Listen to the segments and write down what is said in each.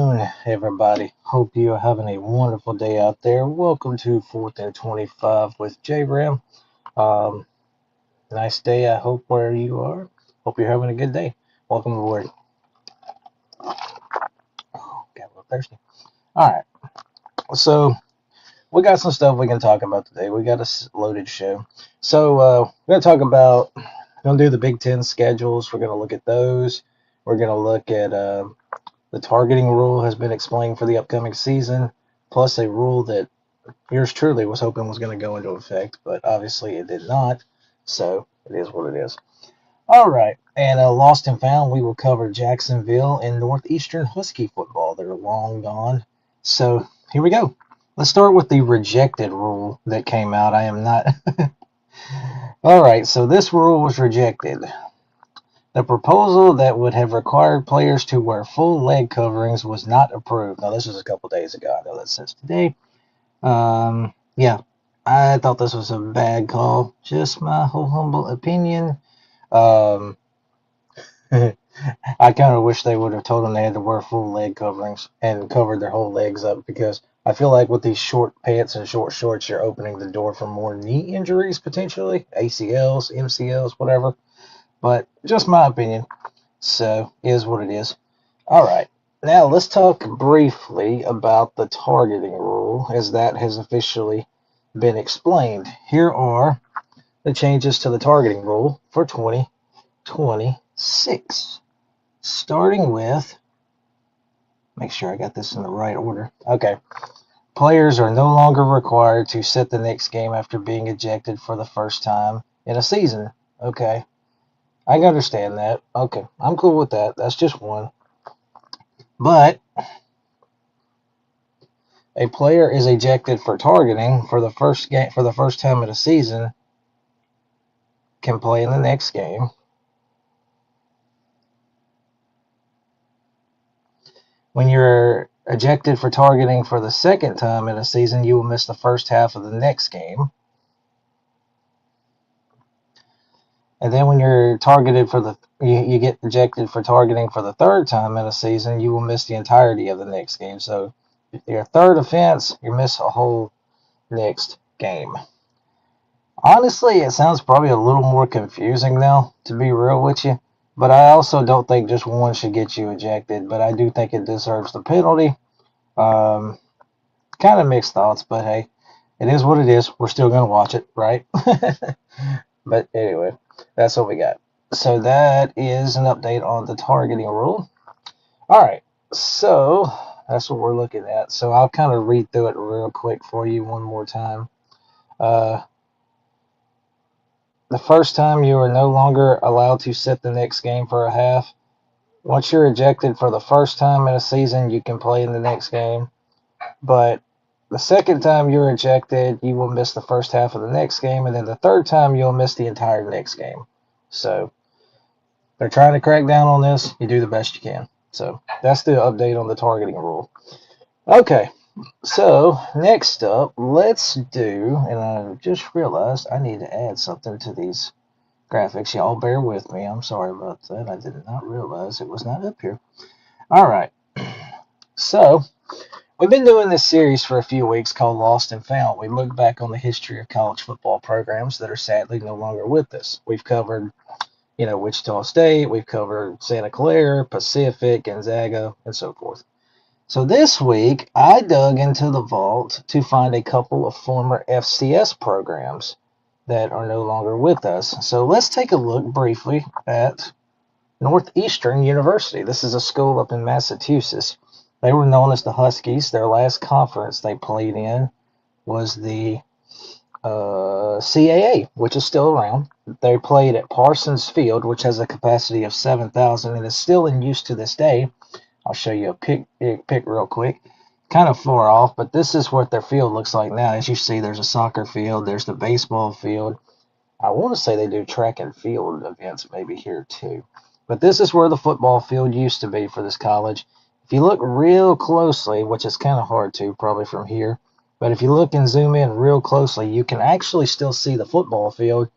afternoon, everybody. Hope you are having a wonderful day out there. Welcome to 4th and 25 with J-Ram. Um, Nice day, I hope, where you are. Hope you're having a good day. Welcome aboard. Oh, got a little thirsty. All right, so we got some stuff we can talk about today. We got a loaded show. We're going to talk about, going to do the Big Ten schedules. We're going to look at those. We're going to look at the targeting rule has been explained for the upcoming season, plus a rule that yours truly was hoping was going to go into effect, but obviously it did not. So it is what it is. All right. And Lost and Found, we will cover Jacksonville and Northeastern Husky football. They're long gone. So here we go. Let's start with the rejected rule that came out. I am not. All right. So this rule was rejected. The proposal that would have required players to wear full leg coverings was not approved. Now, this was a couple days ago. I know that says today. Yeah, I thought this was a bad call. Just my whole humble opinion. Um, I kind of wish they would have told them they had to wear full leg coverings and covered their whole legs up, because I feel like with these short pants and short shorts, you're opening the door for more knee injuries potentially, ACLs, MCLs, whatever. But just my opinion. So, is what it is. All right. Now, let's talk briefly about the targeting rule, as that has officially been explained. Here are the changes to the targeting rule for 2026. Starting with, make sure I got this in the right order. Okay. Players are no longer required to set the next game after being ejected for the first time in a season. Okay. I can understand that. Okay. I'm cool with that. That's just one. But a player is ejected for targeting for the first game for the first time in a season can play in the next game. When you're ejected for targeting for the second time in a season, you will miss the first half of the next game. And then when you're targeted for you get ejected for targeting for the third time in a season, you will miss the entirety of the next game. So your third offense, you miss a whole next game. Honestly, it sounds probably a little more confusing now, to be real with you. But I also don't think just one should get you ejected. But I do think it deserves the penalty. Kind of mixed thoughts, but hey, it is what it is. We're still going to watch it, right? But anyway, that's what we got. So that is an update on the targeting rule. All right, so that's what we're looking at. So I'll kind of read through it real quick for you one more time. The first time, you are no longer allowed to set the next game for a half. Once you're ejected for the first time in a season, you can play in the next game. But the second time you're ejected, you will miss the first half of the next game. And then the third time, you'll miss the entire next game. So they're trying to crack down on this. You do the best you can. So that's the update on the targeting rule. Okay. So, next up, let's do, and I just realized I need to add something to these graphics. Y'all bear with me. I'm sorry about that. I did not realize it was not up here. All right. So, we've been doing this series for a few weeks called Lost and Found. We look back on the history of college football programs that are sadly no longer with us. We've covered, Wichita State. We've covered Santa Clara, Pacific, Gonzaga, and so forth. So this week, I dug into the vault to find a couple of former FCS programs that are no longer with us. So let's take a look briefly at Northeastern University. This is a school up in Massachusetts. They were known as the Huskies. Their last conference they played in was the CAA, which is still around. They played at Parsons Field, which has a capacity of 7,000 and is still in use to this day. I'll show you a pic real quick. Kind of far off, but this is what their field looks like now. As you see, there's a soccer field. There's the baseball field. I want to say they do track and field events maybe here too. But this is where the football field used to be for this college. If you look real closely, which is kind of hard to probably from here, but if you look and zoom in real closely, you can actually still see the football field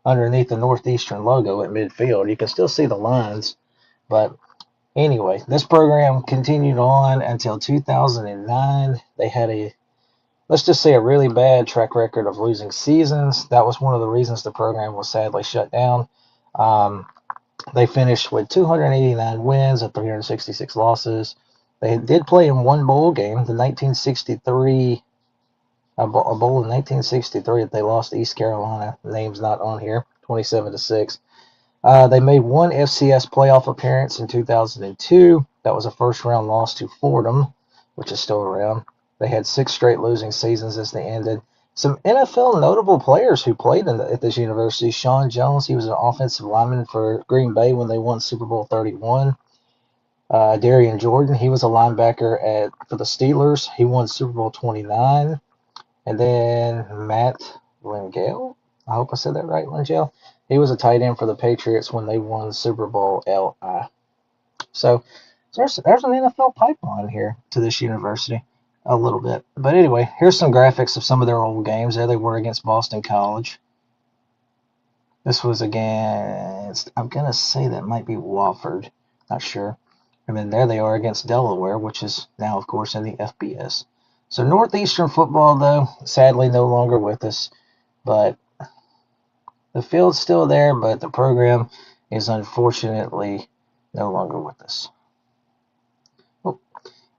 underneath the Northeastern logo at midfield. You can still see the lines, but Anyway, this program continued on until 2009. They had let's just say, a really bad track record of losing seasons. That was one of the reasons the program was sadly shut down. Um, they finished with 289 wins and 366 losses. They did play in one bowl game, the 1963 a bowl in 1963 that they lost to East Carolina. The name's not on here, 27-6. They made one FCS playoff appearance in 2002. That was a first round loss to Fordham, which is still around. They had 6 straight losing seasons as they ended. Some NFL notable players who played at this university. Sean Jones, he was an offensive lineman for Green Bay when they won Super Bowl 31. Darian Jordan, he was a linebacker for the Steelers. He won Super Bowl 29. And then Matt Lingale, I hope I said that right, Lingale. He was a tight end for the Patriots when they won Super Bowl LI. So there's an NFL pipeline here to this university a little bit. But anyway, here's some graphics of some of their old games. There they were against Boston College. This was against, I'm going to say that might be Wofford. Not sure. And then there they are against Delaware, which is now, of course, in the FBS. So Northeastern football, though, sadly no longer with us. But the field's still there, but the program is unfortunately no longer with us. Oh,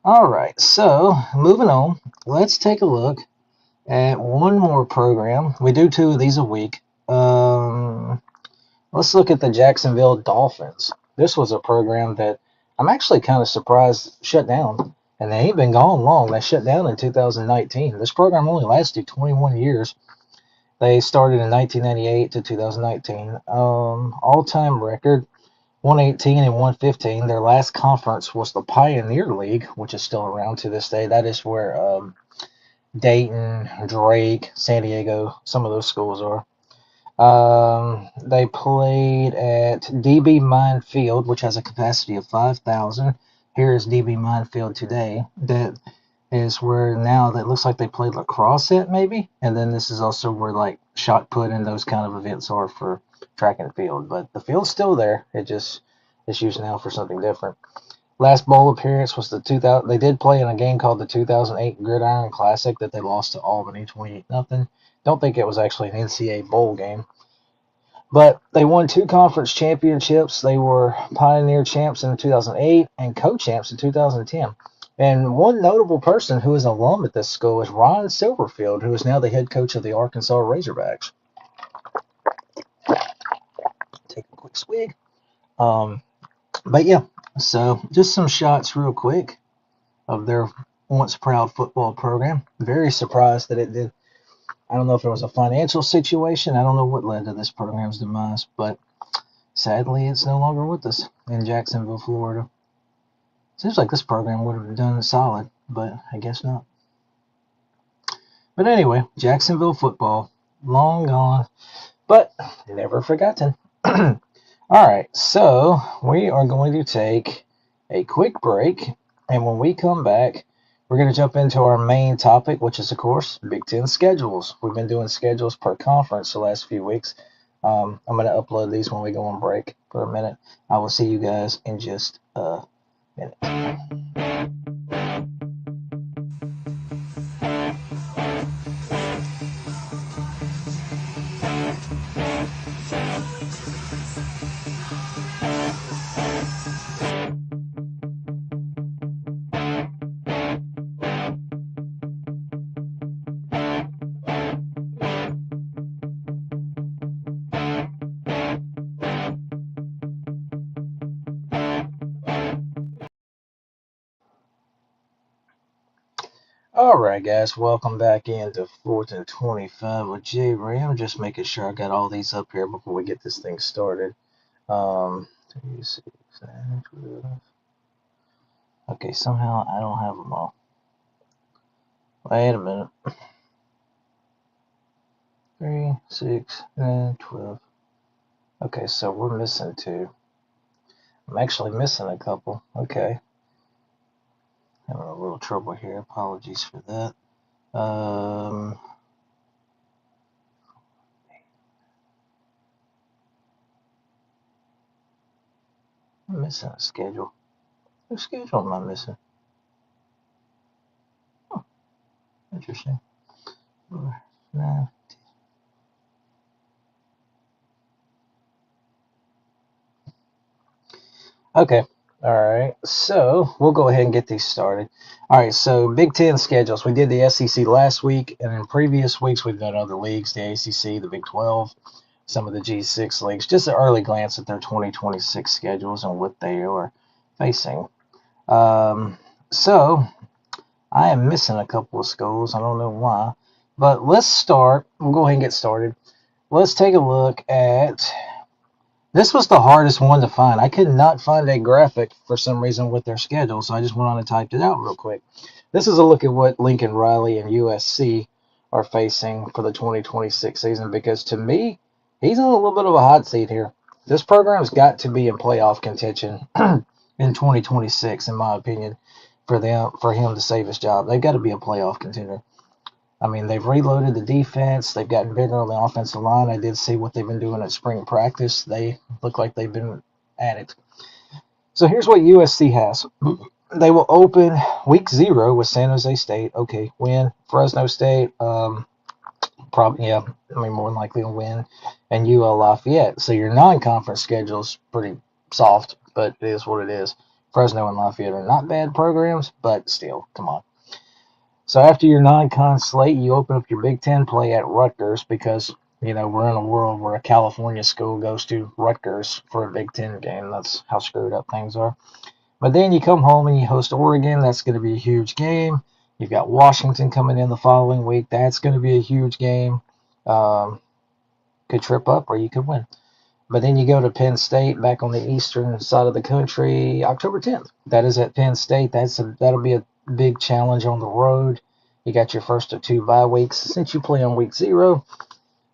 all right, so moving on, let's take a look at one more program. We do 2 of these a week. Let's look at the Jacksonville Dolphins. This was a program that I'm actually kind of surprised shut down, and they ain't been gone long. They shut down in 2019. This program only lasted 21 years. They started in 1998 to 2019. All-time record, 118 and 115. Their last conference was the Pioneer League, which is still around to this day. That is where Dayton, Drake, San Diego, some of those schools are. They played at DB Mine Field, which has a capacity of 5,000. Here is DB Mine Field today. That is where now that looks like they played lacrosse at, maybe. And then this is also where like shot put and those kind of events are for track and field. But the field's still there. It's used now for something different. Last bowl appearance was the 2000. They did play in a game called the 2008 Gridiron Classic that they lost to Albany 28-0. Don't think it was actually an NCAA bowl game. But they won 2 conference championships. They were Pioneer champs in 2008 and co-champs in 2010. And one notable person who is an alum at this school is Ron Silverfield, who is now the head coach of the Arkansas Razorbacks. Take a quick swig. But yeah, so just some shots real quick of their once proud football program. Very surprised that it did. I don't know if it was a financial situation. I don't know what led to this program's demise, but sadly, it's no longer with us in Jacksonville, Florida. Seems like this program would have done solid, but I guess not. But anyway, Jacksonville football, long gone, but never forgotten. All right, so we are going to take a quick break, and when we come back, we're going to jump into our main topic, which is, of course, Big Ten schedules. We've been doing schedules per conference the last few weeks. I'm going to upload these when we go on break for a minute. I will see you guys in just a minute. All right, guys, welcome back into 4th and 25 with J Ray. I'm just making sure I got all these up here before we get this thing started. 3, 6, 9, 12. Okay, somehow I don't have them all. Wait a minute. 3, 6, 9, 12. Okay, so we're missing 2. I'm actually missing a couple. Okay. Having a little trouble here. Apologies for that. I'm missing a schedule. What schedule am I missing? Oh, interesting. 4, 9. Okay. All right. So we'll go ahead and get these started. All right. So Big Ten schedules. We did the SEC last week, and in previous weeks we've done other leagues: the ACC, the Big 12, some of the G6 leagues. Just an early glance at their 2026 schedules and what they are facing. So I am missing a couple of schools. I don't know why, but let's start. We'll go ahead and get started. Let's take a look at. This was the hardest one to find. I could not find a graphic for some reason with their schedule, so I just went on and typed it out real quick. This is a look at what Lincoln Riley and USC are facing for the 2026 season because to me, he's on a little bit of a hot seat here. This program's got to be in playoff contention in 2026, in my opinion, for him to save his job. They've got to be a playoff contender. I mean, they've reloaded the defense. They've gotten bigger on the offensive line. I did see what they've been doing at spring practice. They look like they've been at it. So here's what USC has. They will open week 0 with San Jose State. Okay, win. Fresno State, probably, yeah, I mean, more than likely to win. And UL Lafayette. So your non-conference schedule is pretty soft, but it is what it is. Fresno and Lafayette are not bad programs, but still, come on. So after your non-con slate, you open up your Big Ten play at Rutgers because, we're in a world where a California school goes to Rutgers for a Big Ten game. That's how screwed up things are. But then you come home and you host Oregon. That's going to be a huge game. You've got Washington coming in the following week. That's going to be a huge game. Could trip up or you could win. But then you go to Penn State back on the eastern side of the country, October 10th. That is at Penn State. That'll be a big challenge on the road. You got your first of 2 bye weeks since you play on week 0.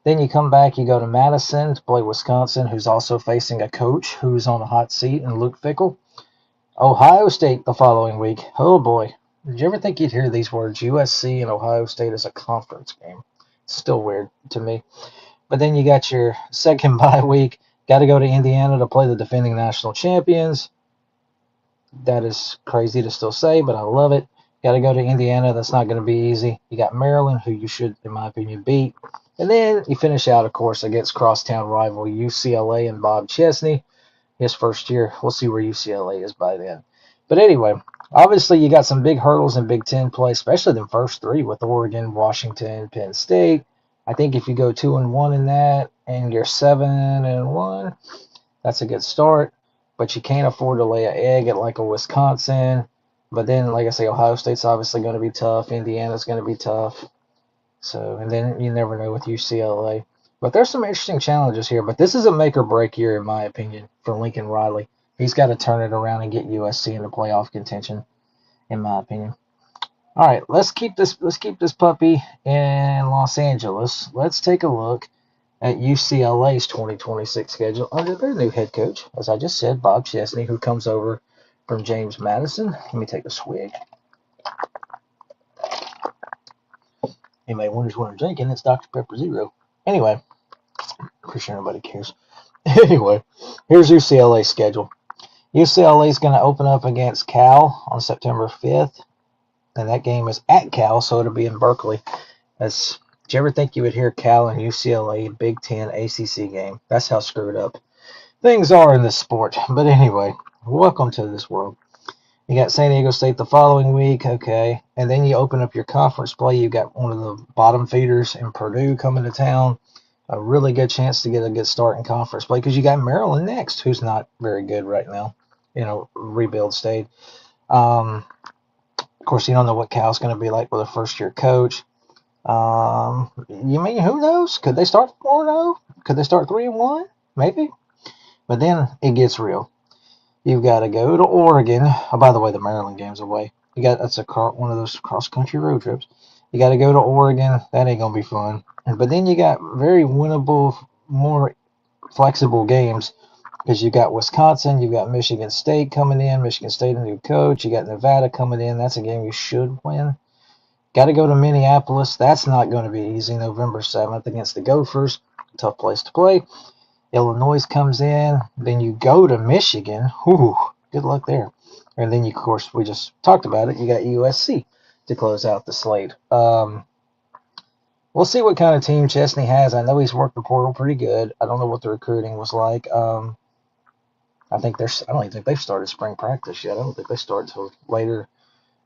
Then you come back, you go to Madison to play Wisconsin, who's also facing a coach who's on a hot seat, and Luke Fickell. Ohio State the following week. Oh boy. Did you ever think you'd hear these words? USC and Ohio State as a conference game. It's still weird to me. But then you got your second bye week. Got to go to Indiana to play the defending national champions. That is crazy to still say, but I love it. Got to go to Indiana. That's not going to be easy. You got Maryland, who you should, in my opinion, beat. And then you finish out, of course, against crosstown rival UCLA and Bob Chesney. His first year. We'll see where UCLA is by then. But anyway, obviously you got some big hurdles in Big Ten play, especially the first 3 with Oregon, Washington, Penn State. I think if you go 2-1 in that and you're 7-1, that's a good start. But you can't afford to lay an egg at like a Wisconsin. But then, like I say, Ohio State's obviously going to be tough. Indiana's going to be tough. So, and then you never know with UCLA. But there's some interesting challenges here. But this is a make or break year, in my opinion, for Lincoln Riley. He's got to turn it around and get USC into playoff contention, in my opinion. All right, let's keep this puppy in Los Angeles. Let's take a look at UCLA's 2026 schedule under their new head coach, as I just said, Bob Chesney, who comes over from James Madison. Let me take a swig. Anybody wonders what I'm drinking, it's Dr. Pepper Zero. Anyway, pretty sure nobody cares. Anyway, here's UCLA's schedule. UCLA is going to open up against Cal on September 5th, and that game is at Cal, so it'll be in Berkeley. Did you ever think you would hear Cal and UCLA Big Ten ACC game? That's how screwed up things are in this sport. But anyway, welcome to this world. You got San Diego State the following week, okay, and then you open up your conference play. You got one of the bottom feeders in Purdue coming to town. A really good chance to get a good start in conference play because you got Maryland next, who's not very good right now, rebuild state. Of course, you don't know what Cal's going to be like with a first-year coach. You mean, who knows? Could they start 4-0? Could they start 3-1? Maybe. But then it gets real. You've got to go to Oregon. Oh, by the way, the Maryland game's away. That's one of those cross-country road trips. You got to go to Oregon. That ain't going to be fun. But then you got very winnable, more flexible games because you got Wisconsin, you got Michigan State coming in. Michigan State, a new coach. You got Nevada coming in. That's a game you should win. Got to go to Minneapolis. That's not going to be easy. November 7th against the Gophers. Tough place to play. Illinois comes in. Then you go to Michigan. Ooh, good luck there. And then, of course, we just talked about it. You got USC to close out the slate. We'll see what kind of team Chesney has. I know he's worked the portal pretty good. I don't know what the recruiting was like. I think there's. I don't even think they've started spring practice yet. I don't think they start until later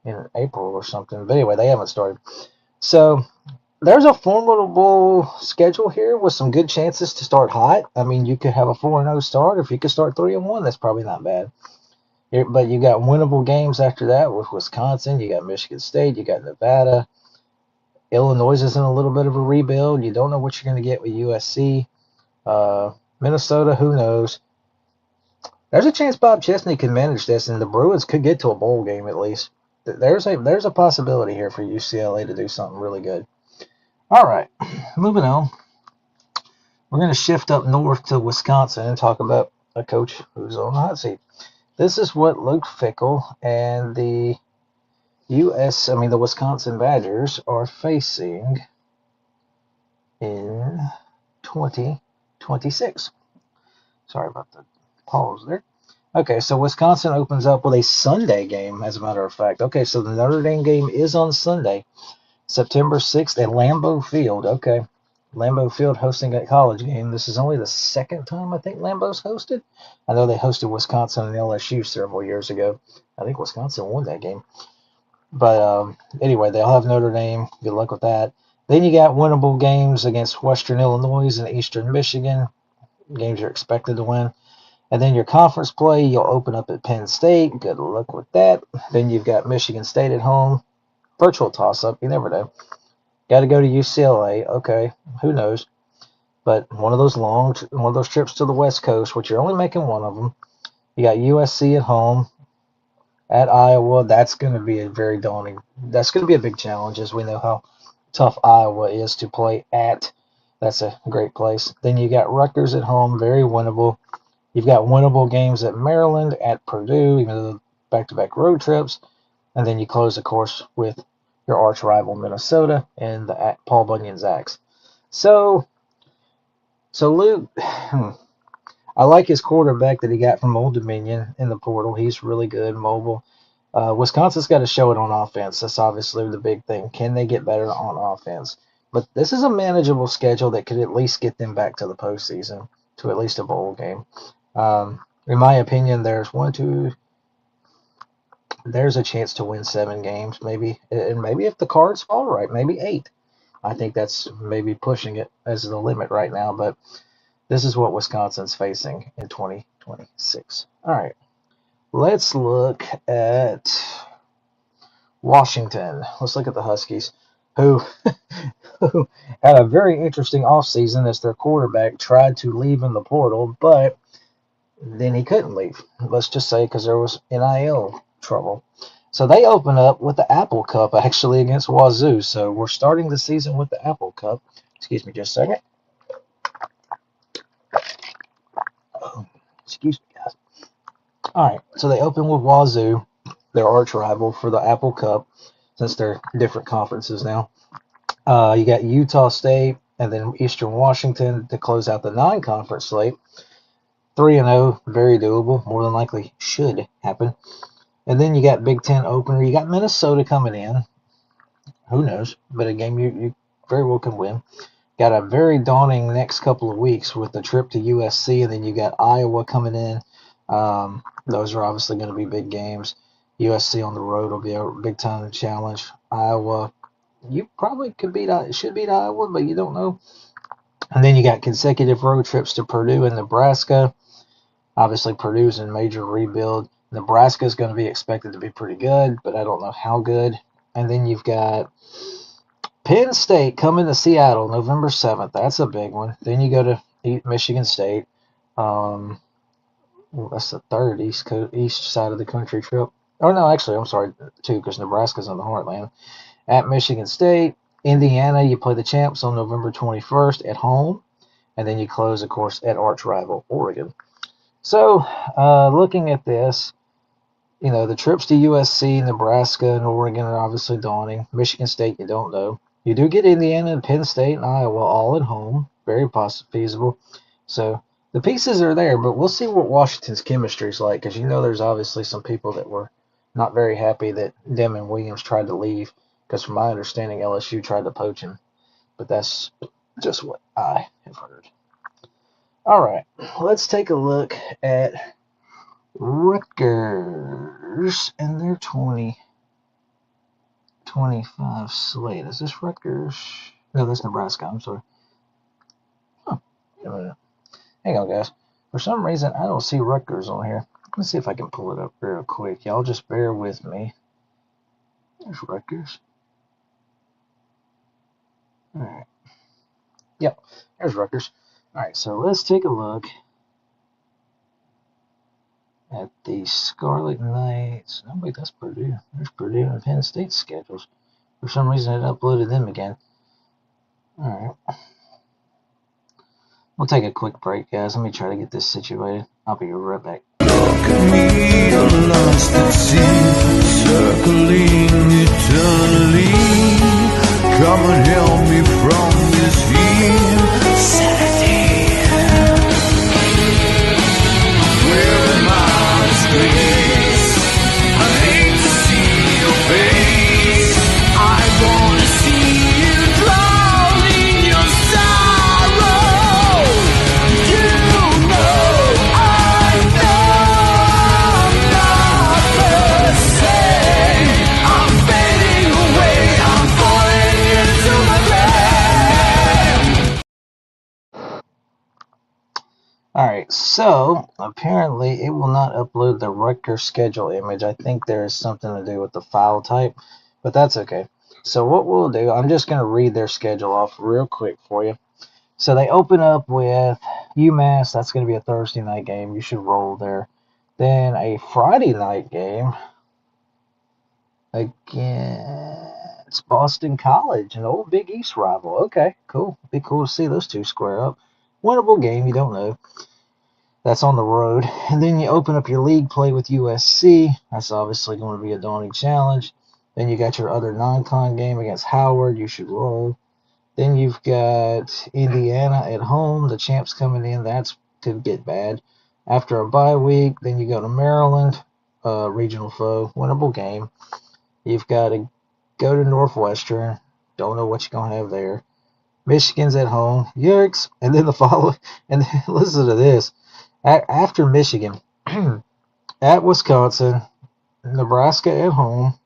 in April or something. But anyway, they haven't started. So there's a formidable schedule here with some good chances to start hot. I mean, you could have a 4-0 start. If you could start 3-1, that's probably not bad. But you got winnable games after that with Wisconsin. You got Michigan State. You got Nevada. Illinois is in a little bit of a rebuild. You don't know what you're going to get with USC. Minnesota, who knows? There's a chance Bob Chesney can manage this, and the Bruins could get to a bowl game at least. There's a possibility here for UCLA to do something really good. All right, moving on. We're going to shift up north to Wisconsin and talk about a coach who's on the hot seat. This is what Luke Fickell and the the Wisconsin Badgers are facing in 2026. Sorry about the pause there. Okay, so Wisconsin opens up with a Sunday game, as a matter of fact. Okay, so the Notre Dame game is on Sunday, September 6th at Lambeau Field. Okay, Lambeau Field hosting a college game. This is only the second time I think Lambeau's hosted. I know they hosted Wisconsin and LSU several years ago. I think Wisconsin won that game. But anyway, they'll have Notre Dame. Good luck with that. Then you got winnable games against Western Illinois and Eastern Michigan. Games you're expected to win. And then your conference play, you'll open up at Penn State. Good luck with that. Then you've got Michigan State at home. Virtual toss-up. You never know. Got to go to UCLA. Okay, who knows? But one of those trips to the West Coast, which you're only making one of them. You got USC at home. At Iowa, that's going to be a very daunting. That's going to be a big challenge, as we know how tough Iowa is to play at. That's a great place. Then you got Rutgers at home, very winnable. You've got winnable games at Maryland, at Purdue, even though back-to-back road trips. And then you close, of course, with your arch rival Minnesota and the Paul Bunyan Zags. So Luke, I like his quarterback that he got from Old Dominion in the portal. He's really good, mobile. Wisconsin's got to show it on offense. That's obviously the big thing. Can they get better on offense? But this is a manageable schedule that could at least get them back to the postseason, to at least a bowl game. In my opinion, there's a chance to win 7 games, maybe, and maybe if the cards fall right, maybe 8. I think that's maybe pushing it as the limit right now, but this is what Wisconsin's facing in 2026. All right, let's look at Washington. Let's look at the Huskies, who had a very interesting offseason as their quarterback tried to leave in the portal, but then he couldn't leave. Let's just say because there was NIL trouble. So they open up with the Apple Cup actually against Wazoo. So we're starting the season with the Apple Cup. Excuse me just a second. Oh, excuse me, guys. All right, so they open with Wazoo, their arch rival for the Apple Cup, since they're different conferences now. You got Utah State and then Eastern Washington to close out the non-conference slate. 3-0, very doable. More than likely should happen. And then you got Big Ten opener. You got Minnesota coming in. Who knows? But a game you very well can win. Got a very daunting next couple of weeks with the trip to USC, and then you got Iowa coming in. Those are obviously going to be big games. USC on the road will be a big time challenge. Iowa, you probably should beat Iowa, but you don't know. And then you got consecutive road trips to Purdue and Nebraska. Obviously, Purdue's in major rebuild. Nebraska is going to be expected to be pretty good, but I don't know how good. And then you've got Penn State coming to Seattle November 7th. That's a big one. Then you go to Michigan State. That's the third east side of the country trip. Oh, no, actually, I'm sorry, 2, because Nebraska's in the heartland. At Michigan State. Indiana, you play the champs on November 21st at home. And then you close, of course, at arch rival Oregon. So, looking at this, the trips to USC, Nebraska, and Oregon are obviously daunting. Michigan State, you don't know. You do get Indiana and Penn State and Iowa all at home. Very feasible. So, the pieces are there, but we'll see what Washington's chemistry is like, because there's obviously some people that were not very happy that Demon Williams tried to leave because, from my understanding, LSU tried to poach him. But that's just what I have heard. All right, let's take a look at Rutgers and their 2025 slate. Is this Rutgers? No, that's Nebraska. I'm sorry. Oh, hang on, guys. For some reason, I don't see Rutgers on here. Let's see if I can pull it up real quick. Y'all just bear with me. There's Rutgers. All right. Yep, there's Rutgers. All right, so let's take a look at the Scarlet Knights. No, wait, that's Purdue. There's Purdue and Penn State schedules. For some reason, it uploaded them again. All right. We'll take a quick break, guys. Let me try to get this situated. I'll be right back. Look at me, lost at sea, circling eternally. Come and help me from this insanity. Where am I disgrace? I hate to see your face. I wanna see you drown in your sorrow. You know I'm not the same. I'm fading away. I'm falling into my grave. Alright, so apparently it will not upload the Rutgers schedule image. I think there is something to do with the file type, but that's okay. So what we'll do, I'm just going to read their schedule off real quick for you. So they open up with UMass. That's going to be a Thursday night game. You should roll there. Then a Friday night game against Boston College, an old Big East rival. Okay, cool. Be cool to see those two square up. Winnable game, you don't know. That's on the road. And then you open up your league play with USC. That's obviously going to be a daunting challenge. Then you got your other non-con game against Howard. You should roll. Then you've got Indiana at home. The champs coming in. That's could get bad. After a bye week, then you go to Maryland, regional foe, winnable game. You've got to go to Northwestern. Don't know what you're going to have there. Michigan's at home. Yikes. And then the following, and then, listen to this. After Michigan, at Wisconsin, Nebraska at home,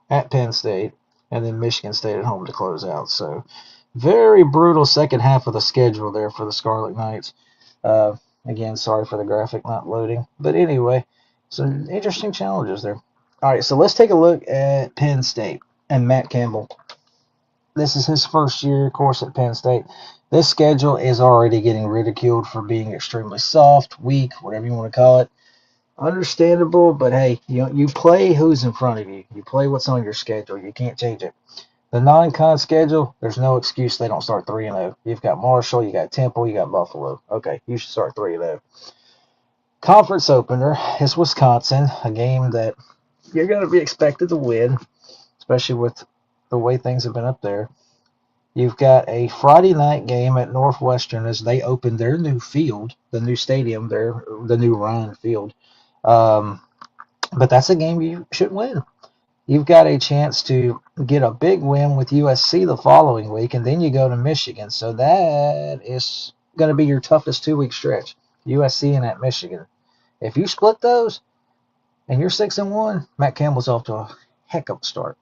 at Penn State, and then Michigan State at home to close out. So, very brutal second half of the schedule there for the Scarlet Knights. Again, sorry for the graphic not loading. But anyway, some interesting challenges there. All right, so let's take a look at Penn State and Matt Campbell. This is his first year, of course, at Penn State. This schedule is already getting ridiculed for being extremely soft, weak, whatever you want to call it. Understandable, but hey, you play who's in front of you. You play what's on your schedule. You can't change it. The non-con schedule, there's no excuse they don't start 3-0. You've got Marshall, you got Temple, you got Buffalo. Okay, you should start 3-0. Conference opener is Wisconsin, a game that you're going to be expected to win, especially with the way things have been up there. You've got a Friday night game at Northwestern as they open their new field, the new stadium, the new Ryan Field. But that's a game you should win. You've got a chance to get a big win with USC the following week, and then you go to Michigan. So that is going to be your toughest 2-week stretch, USC and at Michigan. If you split those and you're 6-1, Matt Campbell's off to a heck of a start.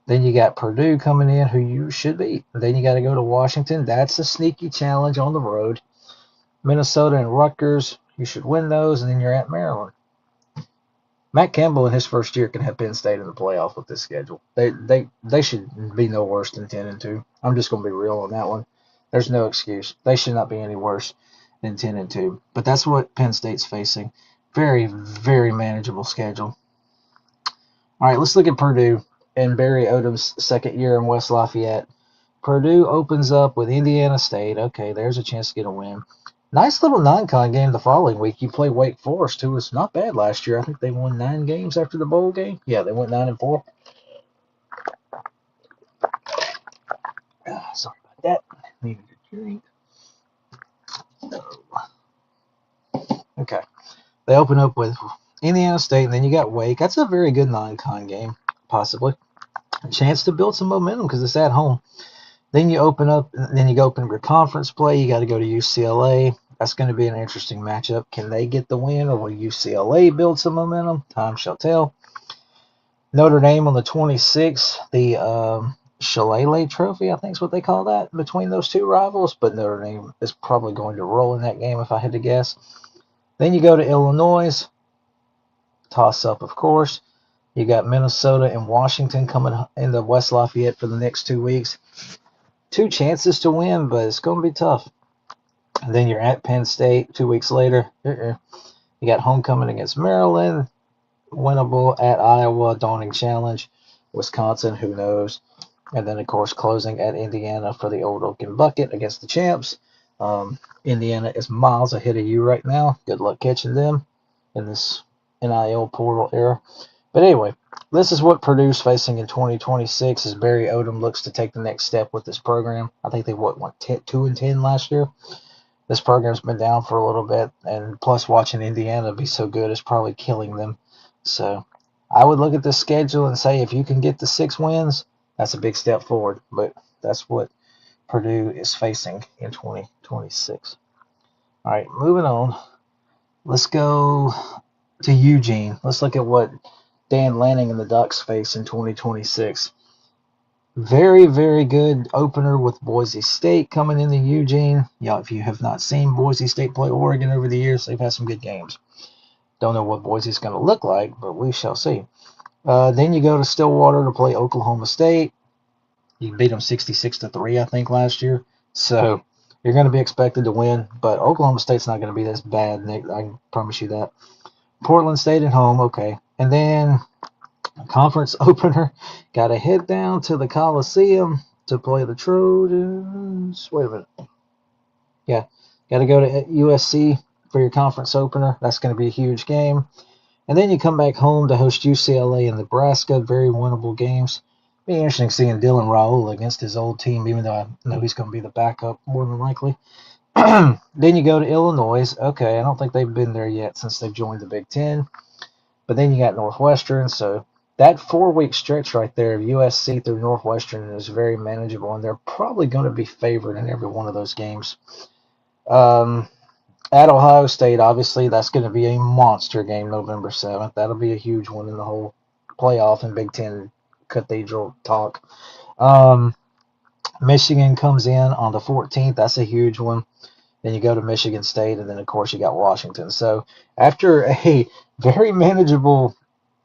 Then you got Purdue coming in, who you should beat. Then you got to go to Washington. That's a sneaky challenge on the road. Minnesota and Rutgers, you should win those, and then you're at Maryland. Matt Campbell in his first year can have Penn State in the playoff with this schedule. They should be no worse than 10-2. I'm just going to be real on that one. There's no excuse. They should not be any worse than 10-2. But that's what Penn State's facing. Very, very manageable schedule. All right, let's look at Purdue and Barry Odom's second year in West Lafayette. Purdue opens up with Indiana State. Okay, there's a chance to get a win. Nice little non-con game the following week. You play Wake Forest, who was not bad last year. I think they won 9 games after the bowl game. Yeah, they went 9-4. Sorry about that. Needed a drink. Okay. They open up with Indiana State, and then you got Wake. That's a very good non-con game, possibly. A chance to build some momentum because it's at home. Then you open up your conference play. You got to go to UCLA. That's going to be an interesting matchup. Can they get the win, or will UCLA build some momentum? Time shall tell. Notre Dame on the 26th, the Shillelagh Trophy, I think is what they call that, between those two rivals. But Notre Dame is probably going to roll in that game if I had to guess. Then you go to Illinois. Toss up, of course. You got Minnesota and Washington coming into West Lafayette for the next 2 weeks. Two chances to win, but it's going to be tough. And then you're at Penn State 2 weeks later. You got homecoming against Maryland. Winnable at Iowa, daunting challenge. Wisconsin, who knows? And then, of course, closing at Indiana for the Old Oaken Bucket against the champs. Indiana is miles ahead of you right now. Good luck catching them in this NIL portal era. But anyway, this is what Purdue's facing in 2026 as Barry Odom looks to take the next step with this program. I think they went 2-10 last year. This program's been down for a little bit, and plus watching Indiana be so good is probably killing them. So I would look at this schedule and say if you can get the 6 wins, that's a big step forward. But that's what Purdue is facing in 2026. All right, moving on. Let's go to Eugene. Let's look at what Dan Lanning and the Ducks face in 2026. Very, very good opener with Boise State coming into Eugene. Yeah, if you have not seen Boise State play Oregon over the years, they've had some good games. Don't know what Boise's going to look like, but we shall see. Then you go to Stillwater to play Oklahoma State. You beat them 66-3, I think, last year. So you're going to be expected to win, but Oklahoma State's not going to be this bad, Nick. I can promise you that. Portland State at home, okay. And then conference opener, got to head down to the Coliseum to play the Trojans. Wait a minute. Yeah, got to go to USC for your conference opener. That's going to be a huge game. And then you come back home to host UCLA and Nebraska. Very winnable games. Be interesting seeing Dylan Raoul against his old team, even though I know he's going to be the backup more than likely. Then you go to Illinois. Okay, I don't think they've been there yet since they've joined the Big Ten. But then you got Northwestern. So that 4-week stretch right there of USC through Northwestern is very manageable, and they're probably going to be favored in every one of those games. At Ohio State, obviously, that's going to be a monster game November 7th. That'll be a huge one in the whole playoff and Big Ten Cathedral talk. Michigan comes in on the 14th. That's a huge one. Then you go to Michigan State, and then, of course, you got Washington. So after a very manageable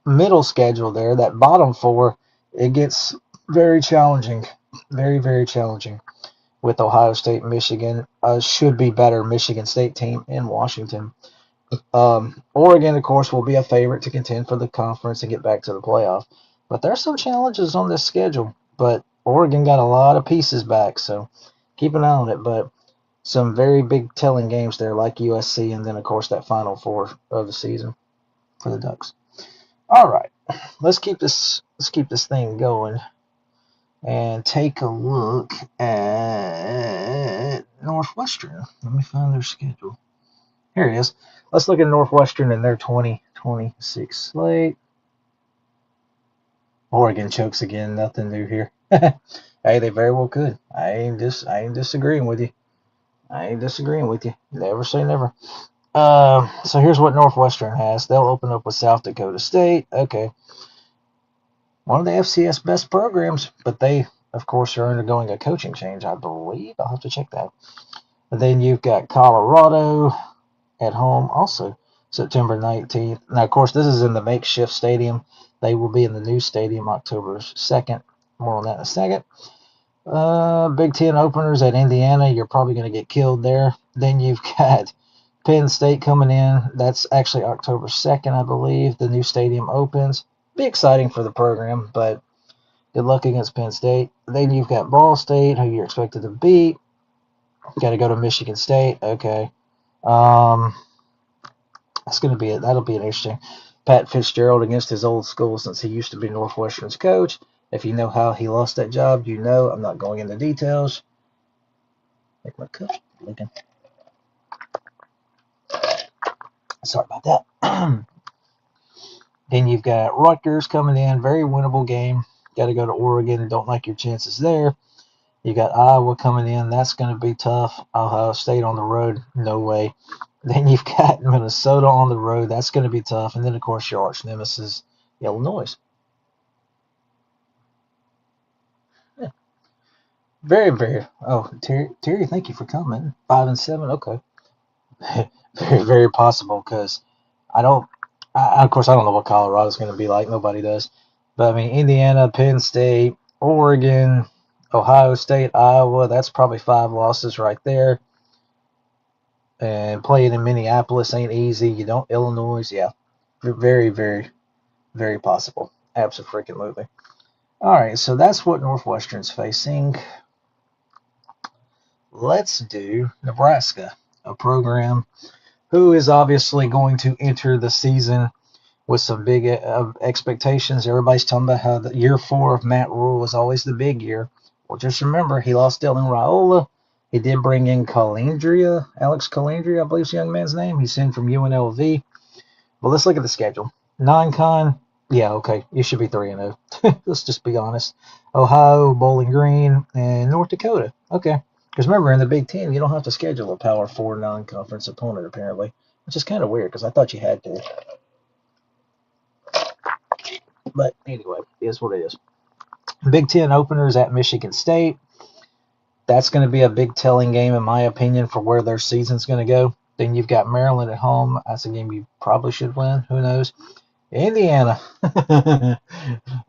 middle schedule there, that bottom 4, it gets very challenging. Very, very challenging. With Ohio State, Michigan, should be better Michigan State team in Washington. Oregon, of course, will be a favorite to contend for the conference and get back to the playoff. But there's some challenges on this schedule. But Oregon got a lot of pieces back, so keep an eye on it. But some very big telling games there, like USC, and then, of course, that Final 4 of the season for the Ducks. All right, let's keep this thing going. And take a look at Northwestern. Let me find their schedule. Here it is. Let's look at Northwestern and their 2026 slate. Oregon chokes again. Nothing new here. Hey, they very well could. I ain't disagreeing with you. Never say never. So here's what Northwestern has. They'll open up with South Dakota State. Okay. One of the FCS best programs, but they, of course, are undergoing a coaching change, I believe. I'll have to check that. And then you've got Colorado at home, also September 19th. Now, of course, this is in the makeshift stadium. They will be in the new stadium October 2nd. More on that in a second. Big Ten openers at Indiana. You're probably going to get killed there. Then you've got Penn State coming in. That's actually October 2nd, I believe. The new stadium opens. Be exciting for the program, but good luck against Penn State. Then you've got Ball State, who you're expected to beat. Got to go to Michigan State. Okay. That's going to be it. That'll be an interesting. Pat Fitzgerald against his old school since he used to be Northwestern's coach. If you know how he lost that job, you know. I'm not going into details. Make my cup looking. Sorry about that. Then you've got Rutgers coming in, very winnable game. Got to go to Oregon. Don't like your chances there. You got Iowa coming in. That's going to be tough. Ohio State on the road. No way. Then you've got Minnesota on the road. That's going to be tough. And then, of course, your arch nemesis, Illinois. Yeah. Very, very. Oh, Terry, thank you for coming. 5-7. Okay. Very, very possible because I don't. Of course, I don't know what Colorado's going to be like. Nobody does. But I mean, Indiana, Penn State, Oregon, Ohio State, Iowa. That's probably 5 losses right there. And playing in Minneapolis ain't easy. You don't Illinois. Yeah, very, very, very possible. Absolutely. All right, so that's what Northwestern's facing. Let's do Nebraska, a program who is obviously going to enter the season with some big expectations. Everybody's talking about how the year 4 of Matt Rule was always the big year. Well, just remember, he lost Dylan Raiola. He did bring in Alex Calandria, I believe is the young man's name. He's in from UNLV. But let's look at the schedule. Non-con, yeah, okay, you should be 3-0. Let's just be honest. Ohio, Bowling Green, and North Dakota. Okay. Because remember, in the Big Ten, you don't have to schedule a Power 4 non-conference opponent, apparently, which is kind of weird because I thought you had to. But anyway, it is what it is. Big Ten openers at Michigan State. That's going to be a big telling game, in my opinion, for where their season's going to go. Then you've got Maryland at home. That's a game you probably should win. Who knows? Indiana.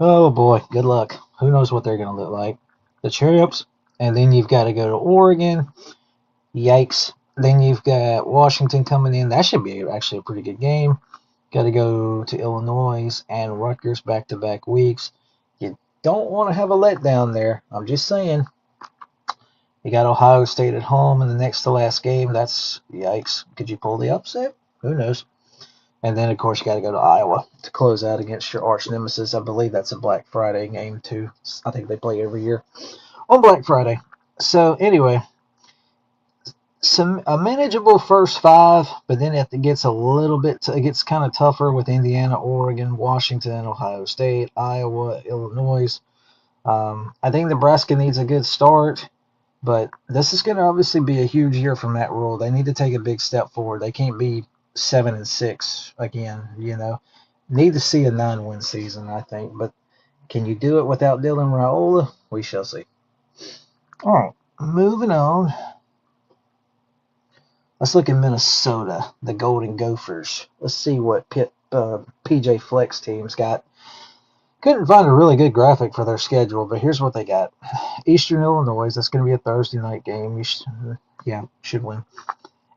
Oh, boy. Good luck. Who knows what they're going to look like. The champs. And then you've got to go to Oregon. Yikes. Then you've got Washington coming in. That should be actually a pretty good game. Got to go to Illinois and Rutgers back-to-back weeks. You don't want to have a letdown there. I'm just saying. You got Ohio State at home in the next to last game. That's yikes. Could you pull the upset? Who knows? And then, of course, you got to go to Iowa to close out against your arch nemesis. I believe that's a Black Friday game, too. I think they play every year on Black Friday. So, anyway, a manageable first 5, but then it gets a little bit, it gets kind of tougher with Indiana, Oregon, Washington, Ohio State, Iowa, Illinois. I think Nebraska needs a good start. But this is going to obviously be a huge year for Matt Rule. They need to take a big step forward. They can't be 7-6 again. Need to see a 9-win season, I think. But can you do it without Dylan Raiola? We shall see. All right, moving on. Let's look at Minnesota, the Golden Gophers. Let's see what PJ Flex team's got. Couldn't find a really good graphic for their schedule, but here's what they got. Eastern Illinois, that's going to be a Thursday night game. You should win.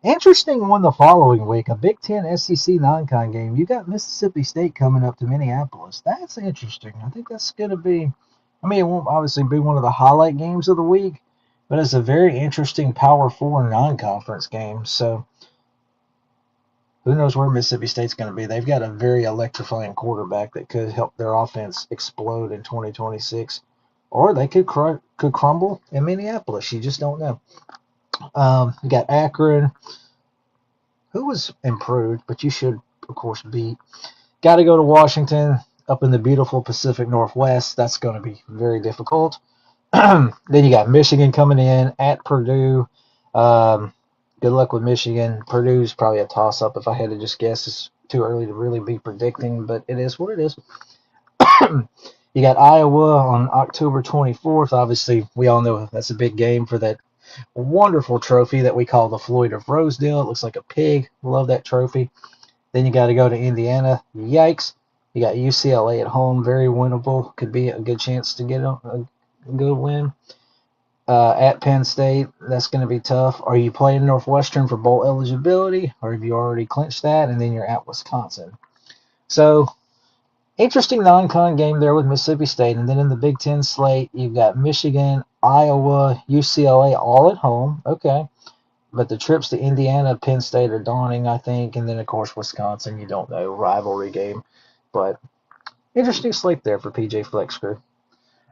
Interesting one the following week, a Big Ten SEC non-con game. You got Mississippi State coming up to Minneapolis. That's interesting. I think that's going to be, it won't obviously be one of the highlight games of the week, but it's a very interesting Power 4 non-conference game. So who knows where Mississippi State's going to be? They've got a very electrifying quarterback that could help their offense explode in 2026. Or they could crumble in Minneapolis. You just don't know. You got Akron, who was improved, but you should, of course, beat. Got to go to Washington, up in the beautiful Pacific Northwest. That's going to be very difficult. Then you got Michigan coming in at Purdue. Good luck with Michigan. Purdue's probably a toss-up if I had to just guess. It's too early to really be predicting, but it is what it is. You got Iowa on October 24th. Obviously, we all know that's a big game for that wonderful trophy that we call the Floyd of Rosedale. It looks like a pig. Love that trophy. Then you got to go to Indiana. Yikes. You got UCLA at home. Very winnable. Could be a good chance to get a good win. At Penn State, that's going to be tough. Are you playing Northwestern for bowl eligibility, or have you already clinched that, and then you're at Wisconsin? So, interesting non-con game there with Mississippi State. And then in the Big Ten slate, you've got Michigan, Iowa, UCLA all at home. Okay. But the trips to Indiana, Penn State are daunting, I think. And then, of course, Wisconsin, you don't know, rivalry game. But interesting slate there for PJ Flex crew.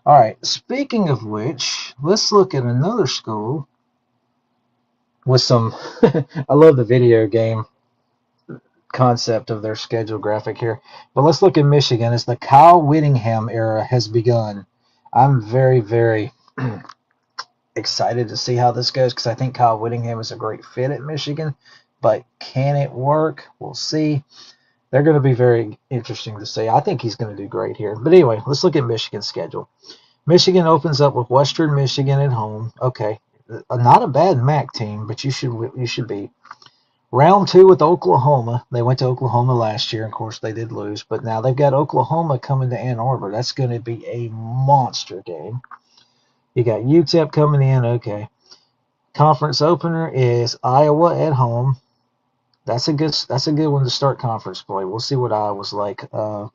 All right, speaking of which, let's look at another school with some, I love the video game. concept of their schedule graphic here. But let's look at Michigan as the Kyle Whittingham era has begun. I'm very, very excited to see how this goes because I think Kyle Whittingham is a great fit at Michigan. But can it work? We'll see. They're going to be very interesting to see. I think he's going to do great here. But anyway, let's look at Michigan's schedule. Michigan opens up with Western Michigan at home. Okay, not a bad MAC team, but you should be. Round two with Oklahoma. They went to Oklahoma last year. Of course, they did lose, but now they've got Oklahoma coming to Ann Arbor. That's going to be a monster game. You got UTEP coming in. Okay. Conference opener is Iowa at home. That's a good one to start conference play. We'll see what Iowa's like. I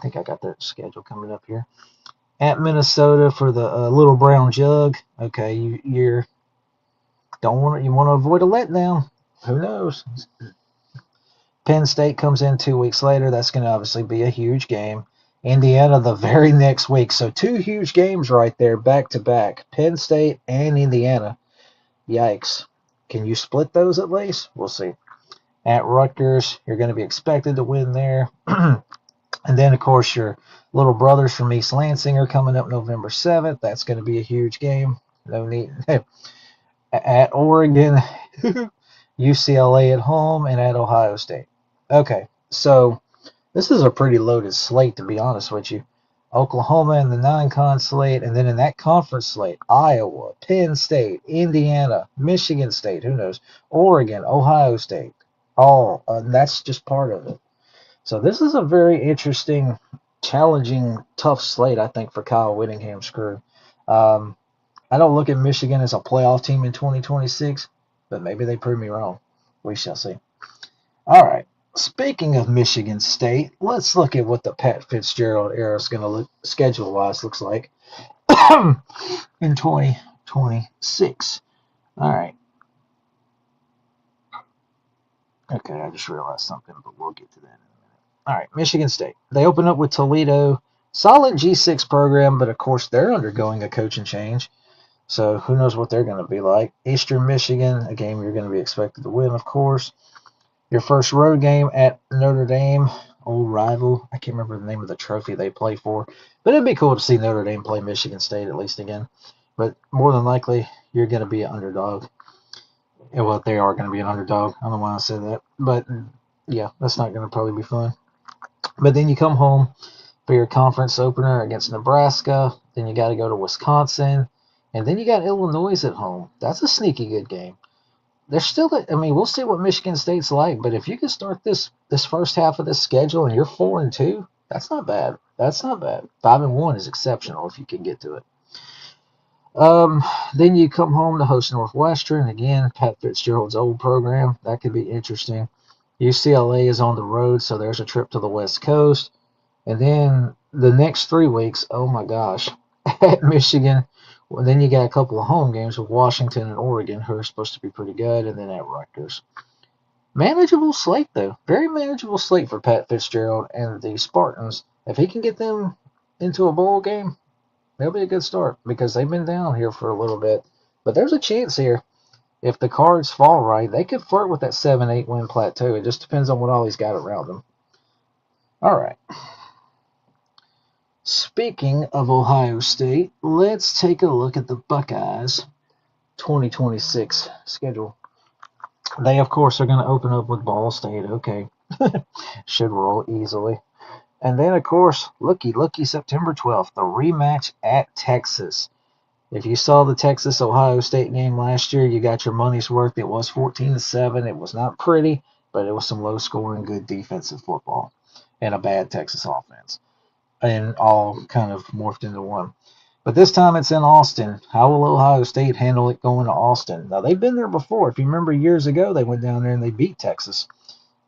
think I got their schedule coming up here. At Minnesota for the Little Brown Jug. Okay, you want to avoid a letdown. Who knows? Penn State comes in 2 weeks later. That's going to obviously be a huge game. Indiana the very next week. So two huge games right there back to back. Penn State and Indiana. Yikes. Can you split those at least? We'll see. At Rutgers, you're going to be expected to win there. And then, of course, your little brothers from East Lansing are coming up November 7th. That's going to be a huge game. No need. At Oregon, UCLA at home, and at Ohio State. Okay, so this is a pretty loaded slate, to be honest with you. Oklahoma in the non-con slate, and then in that conference slate, Iowa, Penn State, Indiana, Michigan State, who knows, Oregon, Ohio State. All, that's just part of it. So this is a very interesting, challenging, tough slate, I think, for Kyle Whittingham's crew. I don't look at Michigan as a playoff team in 2026, but maybe they prove me wrong. We shall see. All right. Speaking of Michigan State, let's look at what the Pat Fitzgerald era is going to look schedule-wise looks like in 2026. All right. Okay, I just realized something, but we'll get to that in a minute. All right, Michigan State. They open up with Toledo. Solid G6 program, but of course they're undergoing a coaching change. So who knows what they're going to be like. Eastern Michigan, a game you're going to be expected to win, of course. Your first road game at Notre Dame, old rival. I can't remember the name of the trophy they play for. But it'd be cool to see Notre Dame play Michigan State at least again. But more than likely, you're going to be an underdog. Well, they are going to be an underdog. I don't know why I said that. But, yeah, that's not going to probably be fun. But then you come home for your conference opener against Nebraska. Then you got to go to Wisconsin. And then you got Illinois at home. That's a sneaky good game. There's still, we'll see what Michigan State's like. But if you can start this first half of this schedule and you're 4-2, that's not bad. That's not bad. 5-1 is exceptional if you can get to it. Then you come home to host Northwestern. Again, Pat Fitzgerald's old program. That could be interesting. UCLA is on the road, so there's a trip to the West Coast. And then the next 3 weeks, oh my gosh, at Michigan. Well, then you got a couple of home games with Washington and Oregon, who are supposed to be pretty good, and then at Rutgers. Manageable slate, though. Very manageable slate for Pat Fitzgerald and the Spartans. If he can get them into a bowl game, that'll be a good start because they've been down here for a little bit. But there's a chance here. If the cards fall right, they could flirt with that 7-8 win plateau. It just depends on what all he's got around them. All right. Speaking of Ohio State, let's take a look at the Buckeyes 2026 schedule. They, of course, are going to open up with Ball State. Okay. Should roll easily. And then, of course, looky, September 12th, the rematch at Texas. If you saw the Texas-Ohio State game last year, you got your money's worth. It was 14-7. It was not pretty, but it was some low-scoring, good defensive football and a bad Texas offense. And all kind of morphed into one. But this time it's in Austin. How will Ohio State handle it going to Austin? Now, they've been there before. If you remember years ago, they went down there and they beat Texas.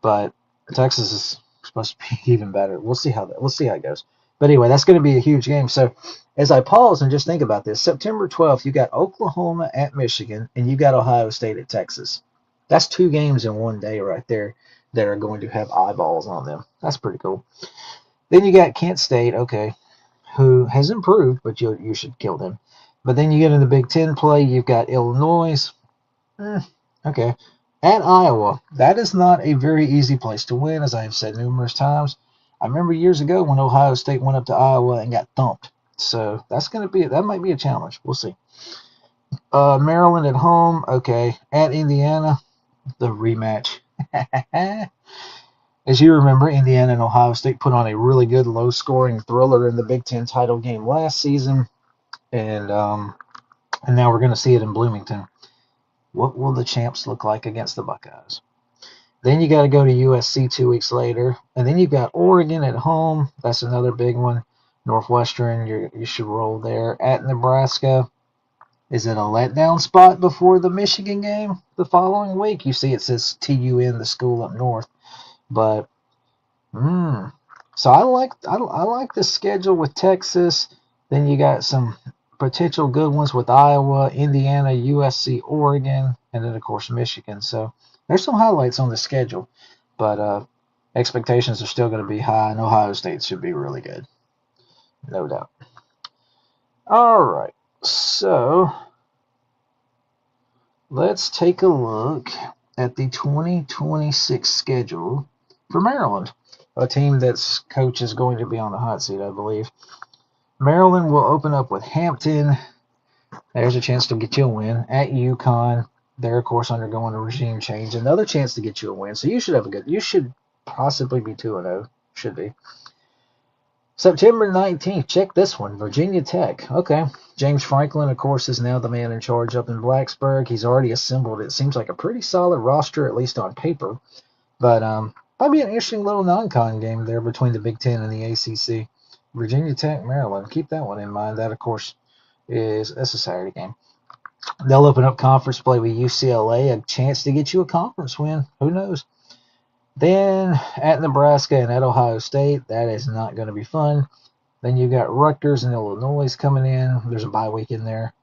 But Texas is supposed to be even better. We'll see how it goes. But anyway, that's going to be a huge game. So as I pause and just think about this, September 12th, you got Oklahoma at Michigan, and you got Ohio State at Texas. That's 2 games in one day right there that are going to have eyeballs on them. That's pretty cool. Then you got Kent State, okay, who has improved, but you should kill them. But then you get in the Big Ten play, you've got Illinois, okay, At Iowa, that is not a very easy place to win, as I have said numerous times. I remember years ago when Ohio State went up to Iowa and got thumped. So that might be a challenge. We'll see. Maryland at home, okay. At Indiana, the rematch. As you remember, Indiana and Ohio State put on a really good low-scoring thriller in the Big Ten title game last season, and now we're going to see it in Bloomington. What will the champs look like against the Buckeyes? Then you got to go to USC 2 weeks later, and then you've got Oregon at home. That's another big one. Northwestern, you should roll there. At Nebraska, is it a letdown spot before the Michigan game the following week? You see, it says TUN, the school up north, but so I like the schedule with Texas. Then you got some potential good ones with Iowa, Indiana, USC, Oregon, and then of course Michigan. So there's some highlights on the schedule, but expectations are still going to be high, and Ohio State should be really good, no doubt. All right, so let's take a look at the 2026 schedule for Maryland, a team that's coach is going to be on the hot seat, I believe. Maryland will open up with Hampton. There's a chance to get you a win. At UConn, they're of course undergoing a regime change. Another chance to get you a win. So you should possibly be 2-0. Should be. September 19th, check this one. Virginia Tech. Okay. James Franklin, of course, is now the man in charge up in Blacksburg. He's already assembled, it seems like, a pretty solid roster, at least on paper. But might be an interesting little non-con game there between the Big Ten and the ACC. Virginia Tech, Maryland. Keep that one in mind. That, of course, that's a Saturday game. They'll open up conference play with UCLA, a chance to get you a conference win. Who knows? Then at Nebraska and at Ohio State, that is not going to be fun. Then you got Rutgers and Illinois coming in. There's a bye week in there.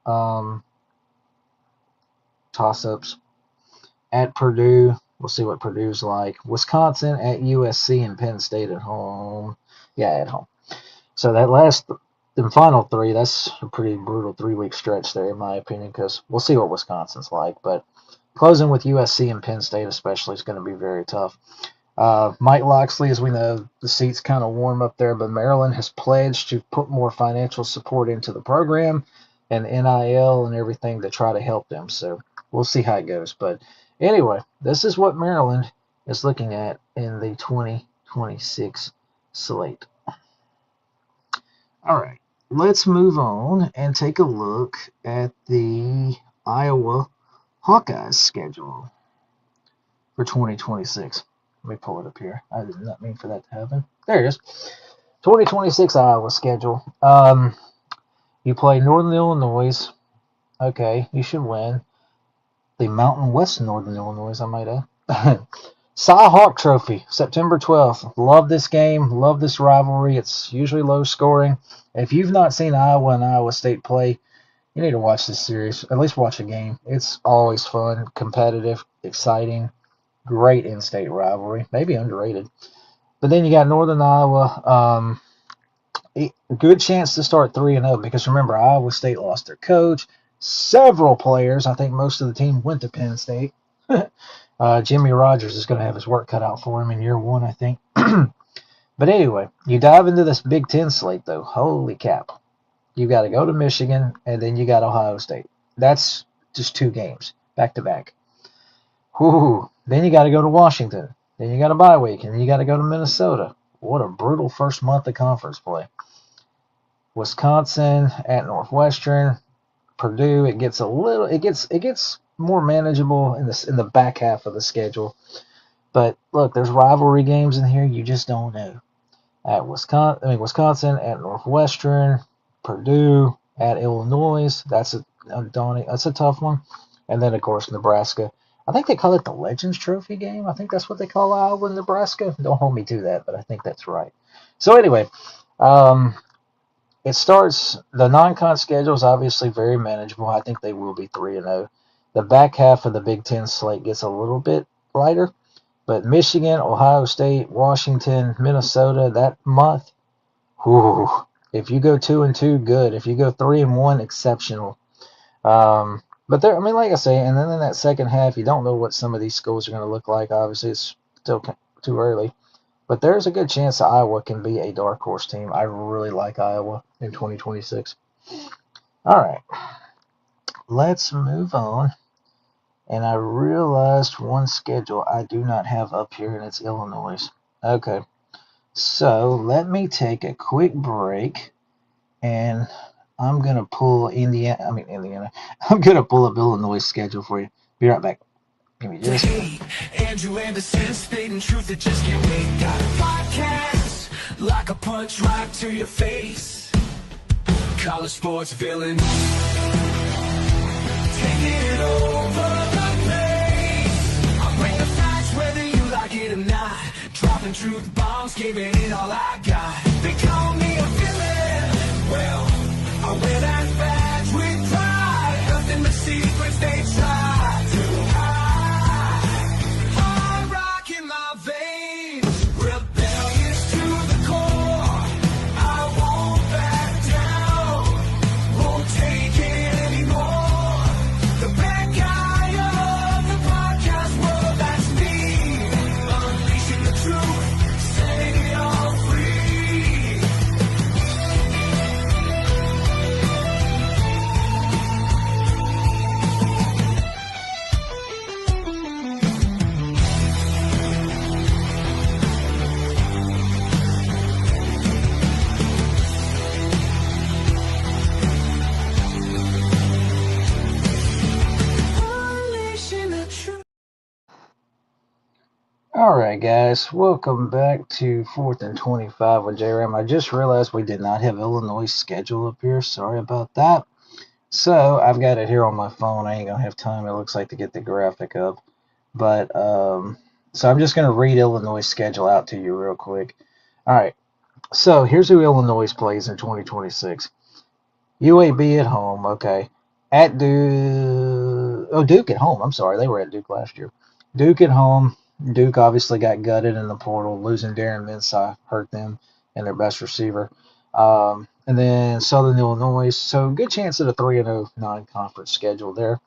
Toss-ups. At Purdue, we'll see what Purdue's like. Wisconsin at USC and Penn State at home. Yeah, at home. So that last and final three, that's a pretty brutal 3-week stretch there, in my opinion, because we'll see what Wisconsin's like. But closing with USC and Penn State especially is going to be very tough. Mike Loxley, as we know, the seat's kind of warm up there, but Maryland has pledged to put more financial support into the program and NIL and everything to try to help them. So we'll see how it goes. But anyway, this is what Maryland is looking at in the 2026 slate. All right, let's move on and take a look at the Iowa Hawkeyes schedule for 2026. Let me pull it up here. I did not mean for that to happen. There it is. 2026 Iowa schedule. You play Northern Illinois. Okay, you should win. The Mountain West Northern Illinois, I might add. Cy Hawk Trophy, September 12th. Love this game. Love this rivalry. It's usually low scoring. If you've not seen Iowa and Iowa State play, you need to watch this series. At least watch a game. It's always fun, competitive, exciting. Great in-state rivalry. Maybe underrated. But then you got Northern Iowa. Good chance to start 3-0 because remember, Iowa State lost their coach. Several players. I think most of the team went to Penn State. Jimmy Rogers is going to have his work cut out for him in year one, I think. But anyway, you dive into this Big Ten slate, though. Holy cap. You got to go to Michigan, and then you got Ohio State. That's just 2 games, back-to-back. Whew. Then you got to go to Washington. Then you got a bye week, and then you got to go to Minnesota. What a brutal first month of conference play. Wisconsin at Northwestern. Purdue, it gets more manageable in the back half of the schedule. But look, there's rivalry games in here you just don't know. At Wisconsin at Northwestern, Purdue at Illinois. That's a tough one. And then of course Nebraska. I think they call it the Legends Trophy game. I think that's what they call Iowa and Nebraska. Don't hold me to that, but I think that's right. So anyway, it starts, the non-con schedule is obviously very manageable. I think they will be 3-0. The back half of the Big Ten slate gets a little bit lighter, but Michigan, Ohio State, Washington, Minnesota, that month, if you go 2-2, good. If you go 3-1, exceptional. But there, I mean, like I say, and then in that second half, you don't know what some of these schools are going to look like. Obviously, it's still too early. But there's a good chance that Iowa can be a dark horse team. I really like Iowa in 2026. All right, let's move on. And I realized one schedule I do not have up here, and it's Illinois. Okay, so let me take a quick break, and I'm gonna pull Indiana. I mean Indiana. I'm gonna pull up Illinois' schedule for you. Be right back. Give me just. Andrew Anderson, stating truth that just can't wait. Got a podcast like a punch right to your face. College sports villain, taking over the place. I bring the facts whether you like it or not. Dropping truth bombs, giving it all I got. They call me a villain. Well, I wear that badge with pride. Nothing but secrets they try to hide. I rock in my veins, rebellious to the core. I won't back down, won't take it anymore. The bad guy of the podcast world, that's me. Unleashing the truth, setting it all free. Unleashing the truth. Alright, guys, welcome back to 4th and 25 with JRAM. I just realized we did not have Illinois' schedule up here. Sorry about that. So, I've got it here on my phone. I ain't going to have time, it looks like, to get the graphic up. But, so I'm just going to read Illinois' schedule out to you real quick. Alright, so here's who Illinois plays in 2026. UAB at home, okay. At Duke. Oh, Duke at home. I'm sorry. They were at Duke last year. Duke at home. Duke obviously got gutted in the portal. Losing Darren Mensah hurt them and their best receiver. And then Southern Illinois. So good chance at a 3-0 non-conference schedule there.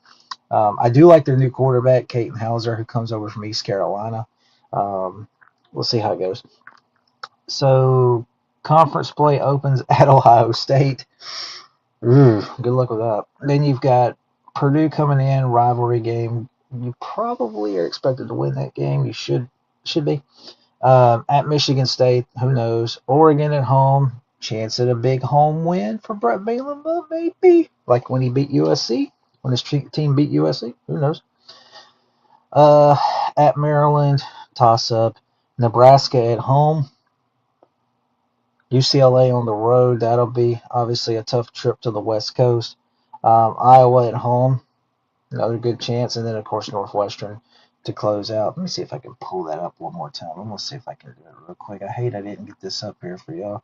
I do like their new quarterback, Caton Hauser, who comes over from East Carolina. We'll see how it goes. So conference play opens at Ohio State. Ooh, good luck with that. Then you've got Purdue coming in, rivalry game. You probably are expected to win that game. You should be. At Michigan State, who knows? Oregon at home, chance at a big home win for Brett Bielema, maybe. Like when he beat USC, when his team beat USC, who knows? At Maryland, toss up. Nebraska at home. UCLA on the road, that'll be obviously a tough trip to the West Coast. Iowa at home, another good chance. And then, of course, Northwestern to close out. Let me see if I can pull that up one more time. I'm going to see if I can do it real quick. I hate I didn't get this up here for y'all.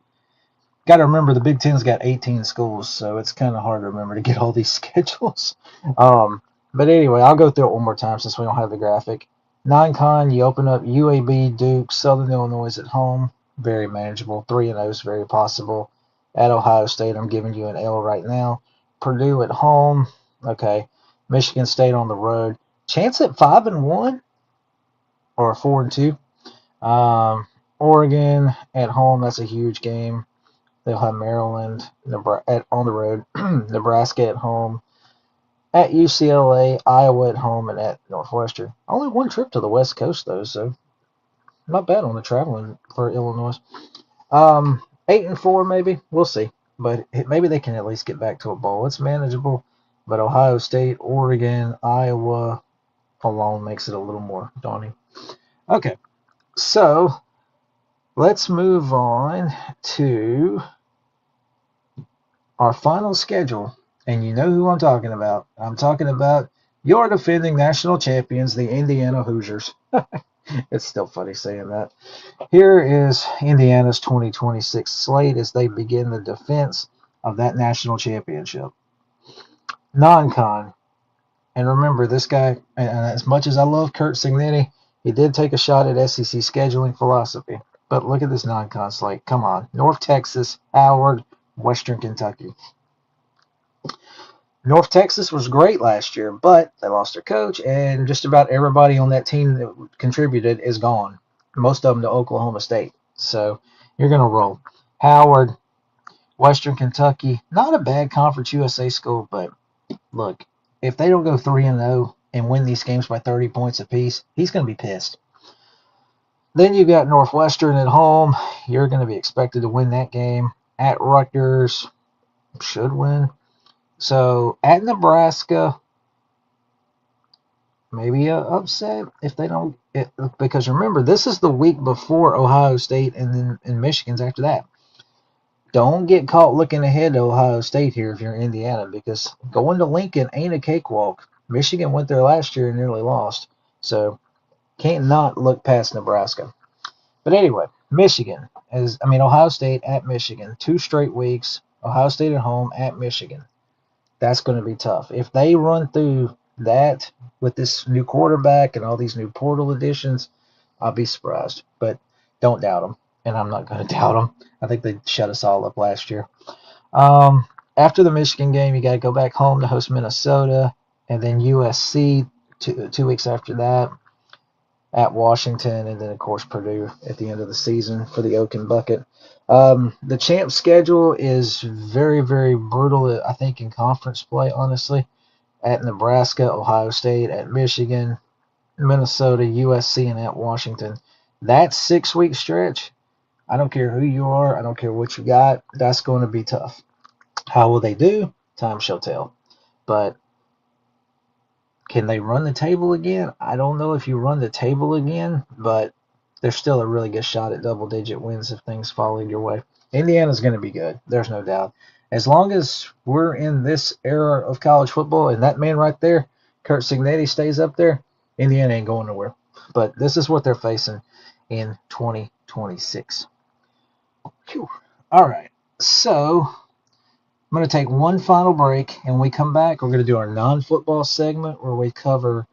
Got to remember the Big Ten's got 18 schools, so it's kind of hard to remember to get all these schedules. But anyway, I'll go through it one more time since we don't have the graphic. Non-con, you open up UAB, Duke, Southern Illinois at home. Very manageable. 3-0 is very possible. At Ohio State, I'm giving you an L right now. Purdue at home. Okay. Michigan State on the road. Chance at 5-1 or 4-2. Oregon at home. That's a huge game. They'll have Maryland on the road. Nebraska at home. At UCLA, Iowa at home, and at Northwestern. Only one trip to the West Coast, though, so not bad on the traveling for Illinois. 8-4 maybe. We'll see. But maybe they can at least get back to a bowl. It's manageable. But Ohio State, Oregon, Iowa alone makes it a little more daunting. Okay. So let's move on to our final schedule. And you know who I'm talking about. I'm talking about your defending national champions, the Indiana Hoosiers. It's still funny saying that. Here is Indiana's 2026 slate as they begin the defense of that national championship. Non-con. And remember, this guy, and as much as I love Kurt Cignetti, he did take a shot at SEC scheduling philosophy. But look at this non-con slate. Come on. North Texas, Howard, Western Kentucky. North Texas was great last year, but they lost their coach, and just about everybody on that team that contributed is gone. Most of them to Oklahoma State. So you're going to roll. Howard, Western Kentucky, not a bad Conference USA school, but look, if they don't go 3-0 and win these games by 30 points apiece, he's going to be pissed. Then you got Northwestern at home. You're going to be expected to win that game. At Rutgers, should win. So at Nebraska, maybe a upset if they don't. Because remember, this is the week before Ohio State, and then in Michigan's after that. Don't get caught looking ahead to Ohio State here if you're Indiana, because going to Lincoln ain't a cakewalk. Michigan went there last year and nearly lost, so can't not look past Nebraska. But anyway, Ohio State at Michigan, 2 straight weeks. Ohio State at home at Michigan. That's going to be tough. If they run through that with this new quarterback and all these new portal additions, I'll be surprised. But don't doubt them, and I'm not going to doubt them. I think they shut us all up last year. After the Michigan game, you got to go back home to host Minnesota, and then USC 2 weeks after that at Washington, and then of course Purdue at the end of the season for the Oak and Bucket. The champ schedule is very, very brutal, I think, in conference play, honestly. At Nebraska, Ohio State, at Michigan, Minnesota, USC, and at Washington. That 6-week stretch, I don't care who you are, I don't care what you got, that's going to be tough. How will they do? Time shall tell. But can they run the table again? I don't know if you run the table again, but there's still a really good shot at double-digit wins if things fall your way. Indiana's going to be good. There's no doubt. As long as we're in this era of college football and that man right there, Kurt Cignetti, stays up there, Indiana ain't going nowhere. But this is what they're facing in 2026. Whew. All right. So I'm going to take one final break, and when we come back, we're going to do our non-football segment where we cover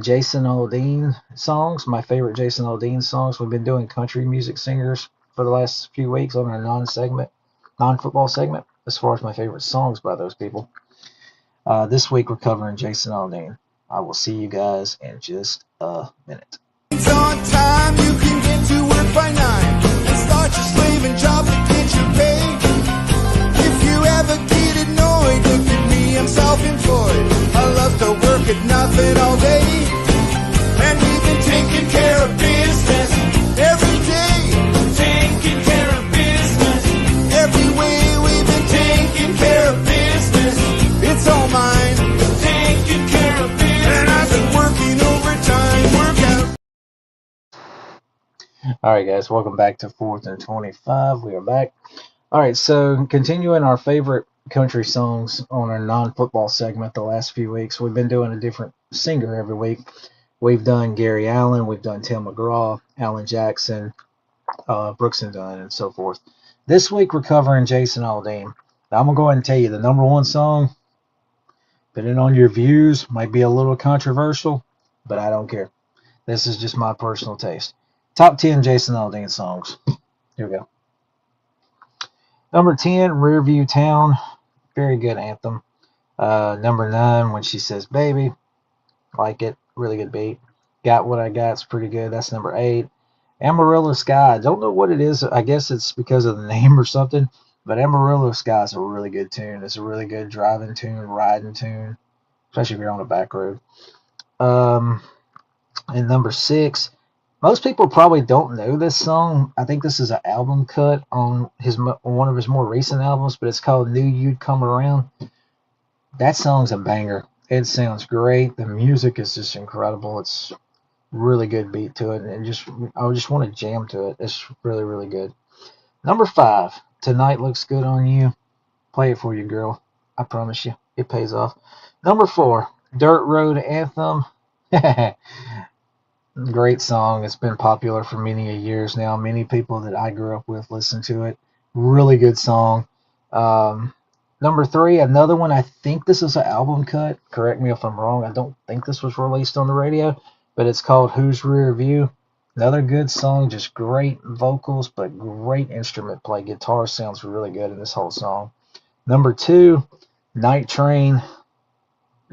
Jason Aldean songs, my favorite Jason Aldean songs. We've been doing country music singers for the last few weeks on our non-football segment, as far as my favorite songs by those people. This week we're covering Jason Aldean. I will see you guys in just a minute. It's on time, you can get to work by 9 and start your slaving job to get your pay. If you ever get annoyed, look at me, I'm self-employed. I love to work at nothing all day, and we've been taking care of business every day. Taking care of business every way. We've been taking care of business. It's all mine. Taking care of business, and I've been working overtime. Work out. All right, guys, welcome back to 4th and 25. We are back. All right, so continuing our favorite country songs on our non-football segment the last few weeks, we've been doing a different singer every week. We've done Gary Allen, we've done Tim McGraw, Alan Jackson, Brooks and Dunn, and so forth. This week we're covering Jason Aldean. Now I'm going to go ahead and tell you the number one song, depending on your views, might be a little controversial, but I don't care. This is just my personal taste. Top 10 Jason Aldean songs. Here we go. Number 10, Rearview Town. Very good anthem. Number 9, When She Says Baby. Like it. Really good beat. Got What I Got's pretty good. That's number 8. Amarillo Sky. Don't know what it is. I guess it's because of the name or something. But Amarillo Sky is a really good tune. It's a really good driving tune, riding tune. Especially if you're on a back road. And number 6, most people probably don't know this song. I think this is an album cut on one of his more recent albums, but it's called Knew You'd Come Around. That song's a banger. It sounds great. The music is just incredible. It's really good beat to it, and I just want to jam to it. It's really, really good. Number 5, Tonight Looks Good on You. Play it for you, girl. I promise you, it pays off. Number 4, Dirt Road Anthem. Great song. It's been popular for many years now. Many people that I grew up with listen to it. Really good song. Number 3, another one. I think this is an album cut. Correct me if I'm wrong. I don't think this was released on the radio, but it's called Who's Rear View. Another good song. Just great vocals, but great instrument play. Guitar sounds really good in this whole song. Number 2, Night Train,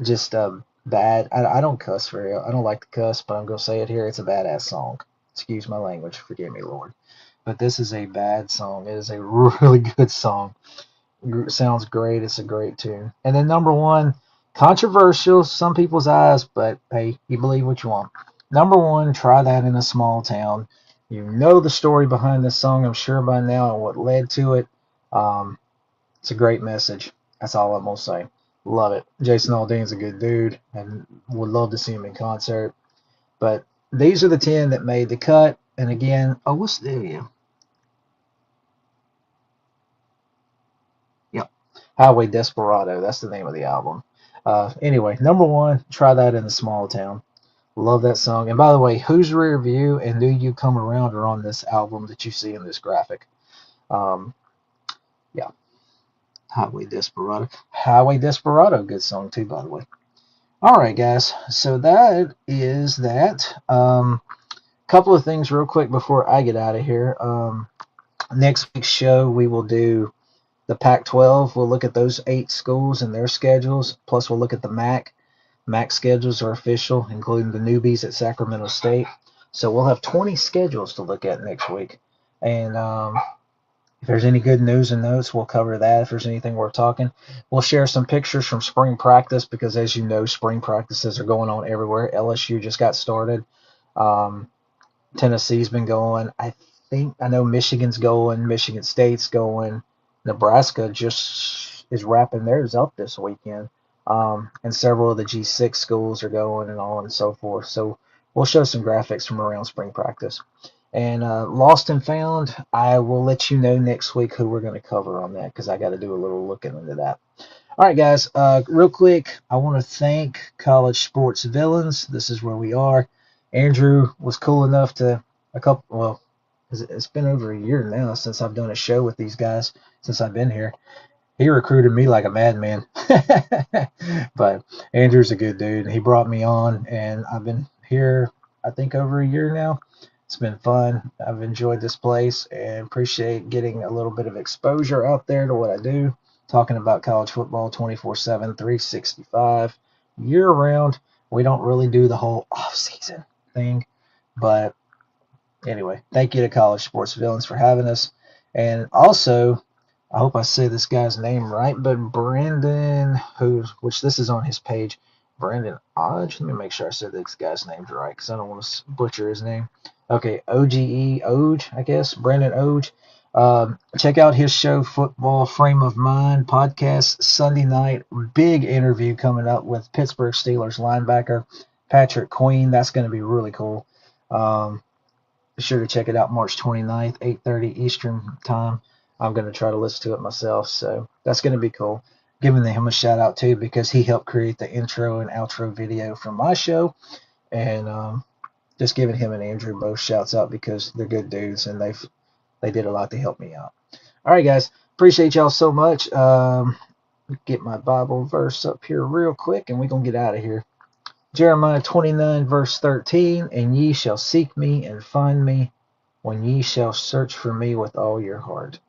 just bad. I don't cuss very well. I don't like to cuss, but I'm going to say it here. It's a badass song. Excuse my language. Forgive me, Lord. But this is a bad song. It is a really good song. Sounds great. It's a great tune. And then number one, controversial, some people's eyes, but hey, you believe what you want. Number one, Try That in a Small Town. You know the story behind this song, I'm sure by now, and what led to it. Um, it's a great message. That's all I'm gonna say. Love it. Jason Aldean's a good dude, and would love to see him in concert. But these are the 10 that made the cut. And again, oh, what's the Yep. Highway Desperado. That's the name of the album. Anyway, number one, Try That in a Small Town. Love that song. And by the way, Who's Rear View and Do You Come Around are on this album that you see in this graphic. Um, yeah, Highway Desperado. Highway Desperado, good song too, by the way. All right, guys. So that is that. Couple of things real quick before I get out of here. Next week's show, we will do the Pac-12. We'll look at those 8 schools and their schedules. Plus, we'll look at the MAC. MAC schedules are official, including the newbies at Sacramento State. So we'll have 20 schedules to look at next week. And if there's any good news and notes, we'll cover that. If there's anything worth talking, we'll share some pictures from spring practice because, as you know, spring practices are going on everywhere. LSU just got started. Um, Tennessee's been going. I know Michigan's going. Michigan State's going. Nebraska just is wrapping theirs up this weekend. And several of the G6 schools are going and on and so forth. So we'll show some graphics from around spring practice. And Lost and Found, I will let you know next week who we're going to cover on that because I got to do a little looking into that. All right, guys, real quick, I want to thank College Sports Villains. This is where we are. Andrew was cool enough to it's been over a year now since I've done a show with these guys, since I've been here. He recruited me like a madman. But Andrew's a good dude. He brought me on, and I've been here, I think, over a year now. It's been fun. I've enjoyed this place and appreciate getting a little bit of exposure out there to what I do, talking about college football 24/7, 365, year round. We don't really do the whole off-season thing, but anyway, thank you to College Sports Villains for having us. And also, I hope I say this guy's name right, but Brandon, which this is on his page, Brandon Odge. Let me make sure I said this guy's name right because I don't want to butcher his name. Okay, Oge, I guess, Brandon Oge. Check out his show, Football Frame of Mind podcast, Sunday night. Big interview coming up with Pittsburgh Steelers linebacker Patrick Queen. That's going to be really cool. Be sure to check it out March 29th, 8:30 Eastern time. I'm going to try to listen to it myself, so that's going to be cool. Giving him a shout out too because he helped create the intro and outro video from my show, and just giving him and Andrew both shouts out because they're good dudes and they did a lot to help me out. All right, guys, appreciate y'all so much. Get my Bible verse up here real quick, and we're gonna get out of here. Jeremiah 29 verse 13, and ye shall seek me and find me when ye shall search for me with all your heart.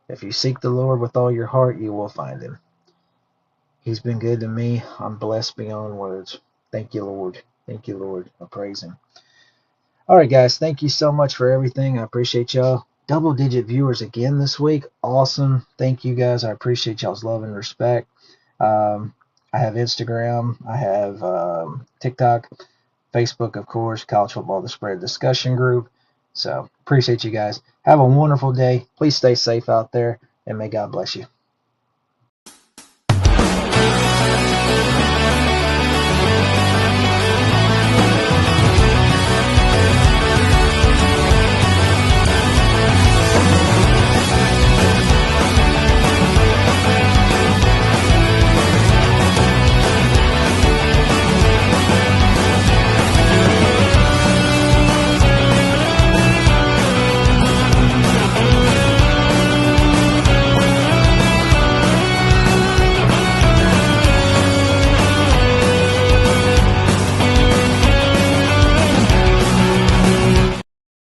If you seek the Lord with all your heart, you will find him. He's been good to me. I'm blessed beyond words. Thank you, Lord. Thank you, Lord. I praise him. All right, guys. Thank you so much for everything. I appreciate y'all. Double-digit viewers again this week. Awesome. Thank you, guys. I appreciate y'all's love and respect. I have Instagram. I have TikTok, Facebook, of course, College Football The Spread discussion group. So appreciate you guys. Have a wonderful day. Please stay safe out there, and may God bless you.